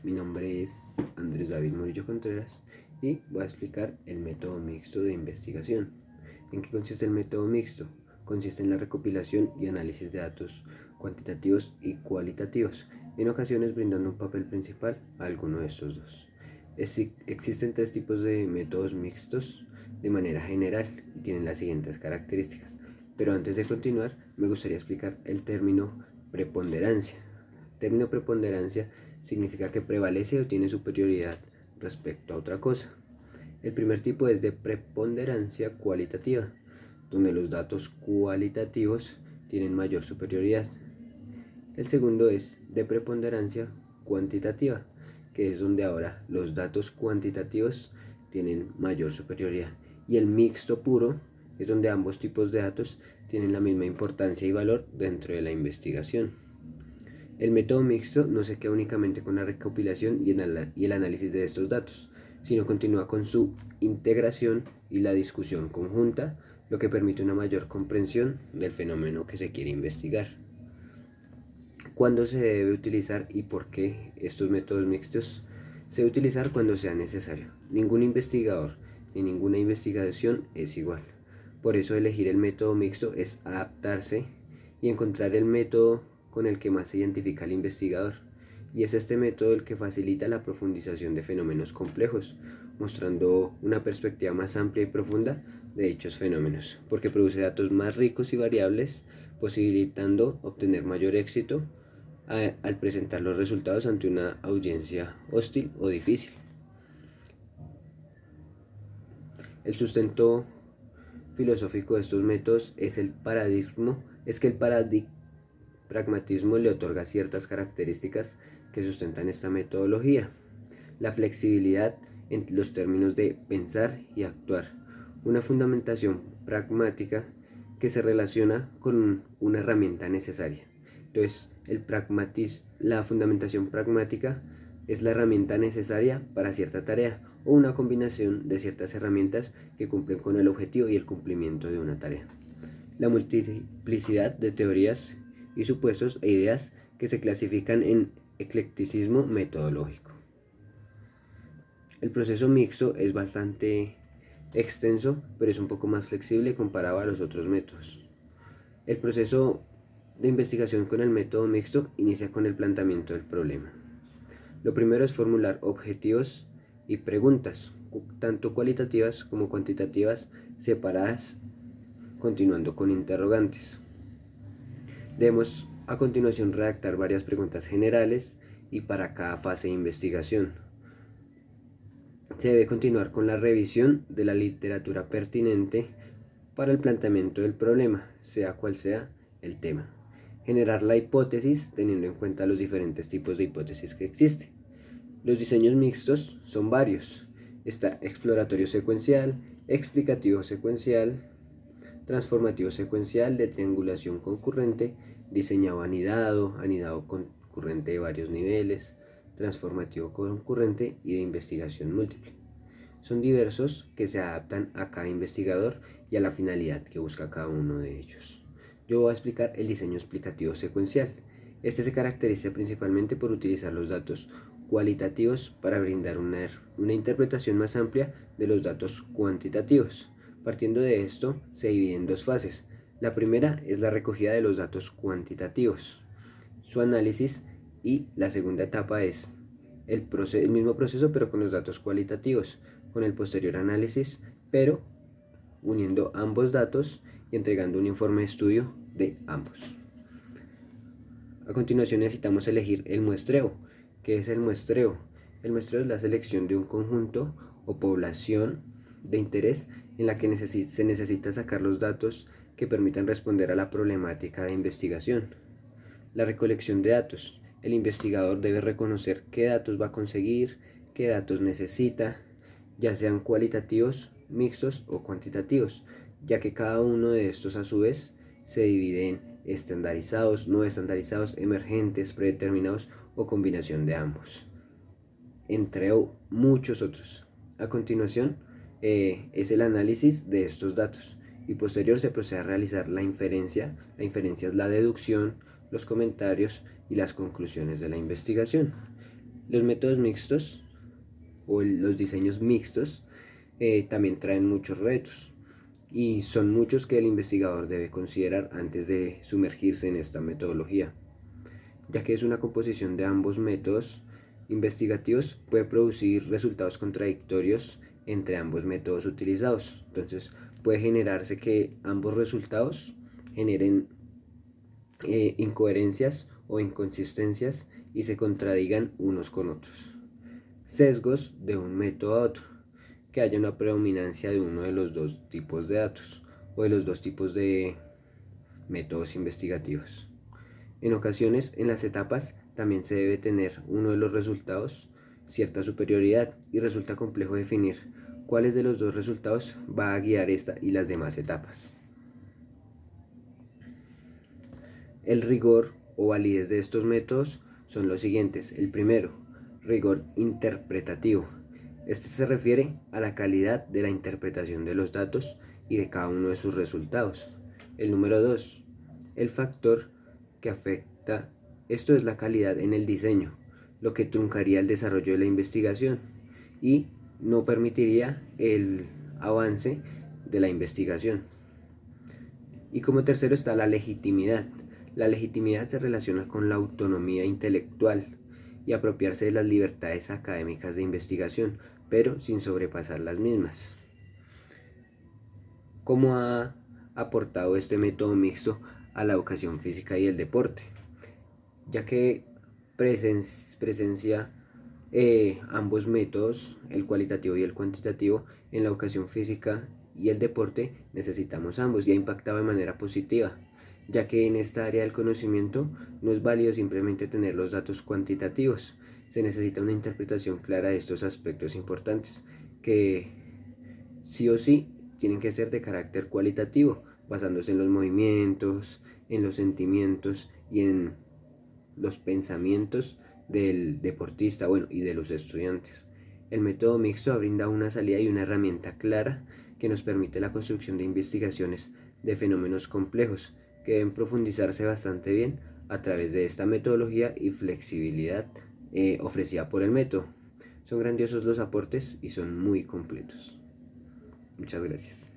Mi nombre es Andrés David Murillo Contreras y voy a explicar el método mixto de investigación. ¿En qué consiste el método mixto? Consiste en la recopilación y análisis de datos cuantitativos y cualitativos, en ocasiones brindando un papel principal a alguno de estos dos. Existen tres tipos de métodos mixtos de manera general y tienen las siguientes características. Pero antes de continuar, me gustaría explicar el término preponderancia. El término preponderancia significa que prevalece o tiene superioridad respecto a otra cosa. El primer tipo es de preponderancia cualitativa, donde los datos cualitativos tienen mayor superioridad. El segundo es de preponderancia cuantitativa, que es donde ahora los datos cuantitativos tienen mayor superioridad. Y el mixto puro es donde ambos tipos de datos tienen la misma importancia y valor dentro de la investigación. El método mixto no se queda únicamente con la recopilación y el análisis de estos datos, sino continúa con su integración y la discusión conjunta, lo que permite una mayor comprensión del fenómeno que se quiere investigar. ¿Cuándo se debe utilizar y por qué estos métodos mixtos? Se debe utilizar cuando sea necesario. Ningún investigador ni ninguna investigación es igual. Por eso elegir el método mixto es adaptarse y encontrar el método con el que más se identifica al investigador, y es este método el que facilita la profundización de fenómenos complejos, mostrando una perspectiva más amplia y profunda de dichos fenómenos, porque produce datos más ricos y variables, posibilitando obtener mayor éxito al presentar los resultados ante una audiencia hostil o difícil. El sustento filosófico de estos métodos es que el pragmatismo le otorga ciertas características que sustentan esta metodología. La flexibilidad en los términos de pensar y actuar, una fundamentación pragmática que se relaciona con una herramienta necesaria. Entonces, la fundamentación pragmática es la herramienta necesaria para cierta tarea o una combinación de ciertas herramientas que cumplen con el objetivo y el cumplimiento de una tarea. La multiplicidad de teorías y supuestos e ideas que se clasifican en eclecticismo metodológico. El proceso mixto es bastante extenso, pero es un poco más flexible comparado a los otros métodos. El proceso de investigación con el método mixto inicia con el planteamiento del problema. Lo primero es formular objetivos y preguntas, tanto cualitativas como cuantitativas, separadas, continuando con interrogantes. Debemos a continuación redactar varias preguntas generales y para cada fase de investigación. Se debe continuar con la revisión de la literatura pertinente para el planteamiento del problema, sea cual sea el tema. Generar la hipótesis teniendo en cuenta los diferentes tipos de hipótesis que existen. Los diseños mixtos son varios. Está exploratorio secuencial, explicativo secuencial, transformativo secuencial, de triangulación concurrente, diseñado anidado, anidado concurrente de varios niveles, transformativo concurrente y de investigación múltiple. Son diversos que se adaptan a cada investigador y a la finalidad que busca cada uno de ellos. Yo voy a explicar el diseño explicativo secuencial. Este se caracteriza principalmente por utilizar los datos cualitativos para brindar una interpretación más amplia de los datos cuantitativos. Partiendo de esto, se divide en dos fases. La primera es la recogida de los datos cuantitativos, su análisis, y la segunda etapa es el mismo proceso pero con los datos cualitativos, con el posterior análisis, pero uniendo ambos datos y entregando un informe de estudio de ambos. A continuación necesitamos elegir el muestreo. ¿Qué es el muestreo? El muestreo es la selección de un conjunto o población de interés en la que se necesita sacar los datos que permitan responder a la problemática de investigación. La recolección de datos. El investigador debe reconocer qué datos va a conseguir, qué datos necesita, ya sean cualitativos, mixtos o cuantitativos, ya que cada uno de estos a su vez se divide en estandarizados, no estandarizados, emergentes, predeterminados o combinación de ambos, entre muchos otros. A continuación es el análisis de estos datos y posterior se procede a realizar la inferencia. La inferencia es la deducción, los comentarios y las conclusiones de la investigación. Los métodos mixtos o los diseños mixtos también traen muchos retos y son muchos que el investigador debe considerar antes de sumergirse en esta metodología, ya que es una composición de ambos métodos investigativos, puede producir resultados contradictorios entre ambos métodos utilizados. Entonces puede generarse que ambos resultados generen incoherencias o inconsistencias y se contradigan unos con otros. Sesgos de un método a otro, que haya una predominancia de uno de los dos tipos de datos o de los dos tipos de métodos investigativos. En ocasiones, en las etapas también se debe tener uno de los resultados cierta superioridad y resulta complejo definir cuáles de los dos resultados va a guiar esta y las demás etapas. El rigor o validez de estos métodos son los siguientes. El primero, rigor interpretativo. Este se refiere a la calidad de la interpretación de los datos y de cada uno de sus resultados. El número 2, el factor que afecta esto es la calidad en el diseño, lo que truncaría el desarrollo de la investigación y no permitiría el avance de la investigación. Y como tercero está la legitimidad. La legitimidad se relaciona con la autonomía intelectual y apropiarse de las libertades académicas de investigación, pero sin sobrepasar las mismas. ¿Cómo ha aportado este método mixto a la educación física y el deporte? Ya que presencia ambos métodos, el cualitativo y el cuantitativo, en la educación física y el deporte necesitamos ambos y ha impactado de manera positiva, ya que en esta área del conocimiento no es válido simplemente tener los datos cuantitativos, se necesita una interpretación clara de estos aspectos importantes, que sí o sí tienen que ser de carácter cualitativo, basándose en los movimientos, en los sentimientos y en los pensamientos del deportista, bueno, y de los estudiantes. El método mixto brinda una salida y una herramienta clara que nos permite la construcción de investigaciones de fenómenos complejos que deben profundizarse bastante bien a través de esta metodología y flexibilidad ofrecida por el método. Son grandiosos los aportes y son muy completos. Muchas gracias.